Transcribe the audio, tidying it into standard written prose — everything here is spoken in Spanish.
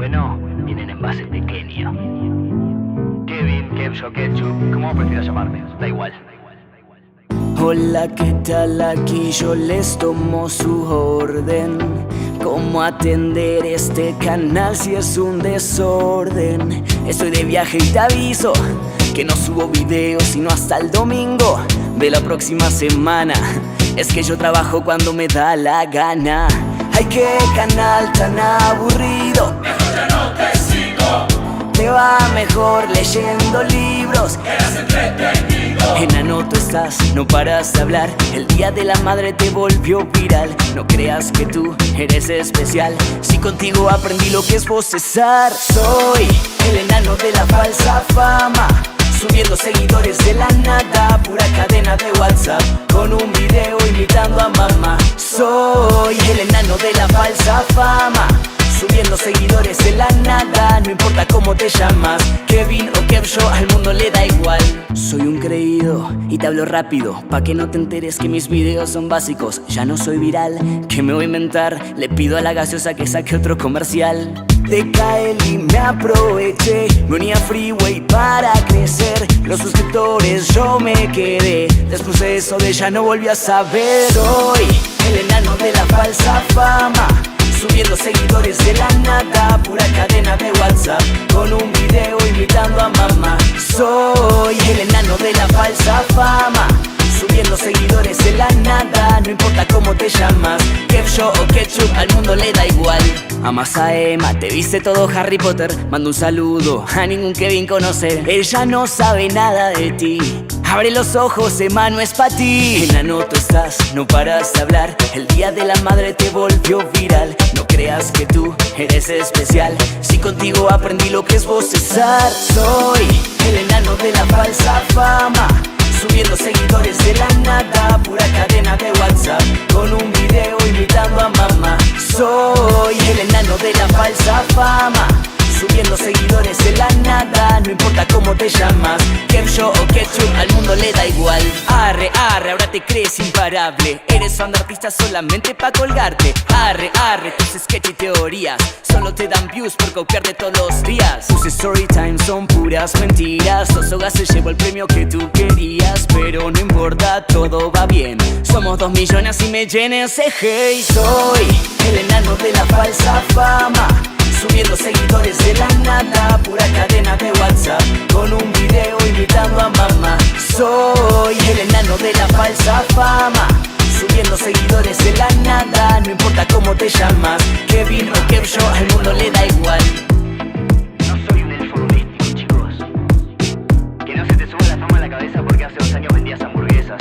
bueno viene en envase pequeño. Kevin, Kevjo, Ketchup, como prefieras llamarme, da igual. Hola, ¿qué tal? Aquí yo les tomo su orden. ¿Cómo atender este canal si es un desorden? Estoy de viaje y te aviso que no subo videos sino hasta el domingo de la próxima semana. Es que yo trabajo cuando me da la gana. Ay, qué canal tan aburrido. Mejor ya no te sigo. Te va mejor leyendo libros. Eras entretenido. Enano, tú estás, no paras de hablar. El día de la madre te volvió viral. No creas que tú eres especial. Si contigo aprendí lo que es bostezar. Soy el enano de la falsa fama, subiendo seguidores de la nada, pura cadena de WhatsApp, con un video imitando a mamá. Soy el enano de la falsa fama, subiendo seguidores de la nada, no importa cómo te llamas, Kevin o Kevjo, al mundo le da igual. Soy un creído y te hablo rápido, pa' que no te enteres que mis videos son básicos. Ya no soy viral, ¿qué me voy a inventar? Le pido a la gaseosa que saque otro comercial. De KL y me aproveché, me uní a Freeway para crecer. Los suscriptores yo me quedé, después de eso de ya no volví a saber. Soy el enano de la falsa fama, subiendo seguidores de la nada, pura cadena de WhatsApp, con un video imitando a mamá. Soy el enano de la falsa fama, subiendo seguidores de la nada, no importa cómo te llamas, Kevjo o Ketchup, al mundo le da igual. Amas a Emma, te viste todo Harry Potter, mando un saludo, a ningún Kevin conoce. Ella no sabe nada de ti, abre los ojos, Emma no es pa' ti. Enano, tú estás, no paras de hablar. El día de la madre te volvió viral. No creas que tú eres especial, si contigo aprendí lo que es bostezar. Soy el enano de la falsa fama, subiendo seguidores de la nada, pura cadena de WhatsApp, con un video imitando a mamá. Soy el enano de la falsa fama, subiendo seguidores de la nada, no importa cómo te llamas, Kevjo o Ketchup, al mundo le da igual. Arre, arre, ahora te crees imparable, eres fan de artistas solamente pa' colgarte. Arre, arre, tus sketch y teorías solo te dan views por copiarte todos los días. Tus story time son puras mentiras, Sosoga se llevó el premio que tú querías, pero no importa, todo va bien. Somos 2 millones y me llena ese hate. Soy el enano de la falsa fama, subiendo seguidores de la nada, pura cadena de WhatsApp, con un video imitando a mamá. Soy el enano de la falsa fama, subiendo seguidores de la nada, no importa cómo te llamas, Kevin o Kevjo, al mundo le da igual. No soy un elfo doméstico, chicos. Que no se te suba la fama a la cabeza porque hace 2 años vendías hamburguesas,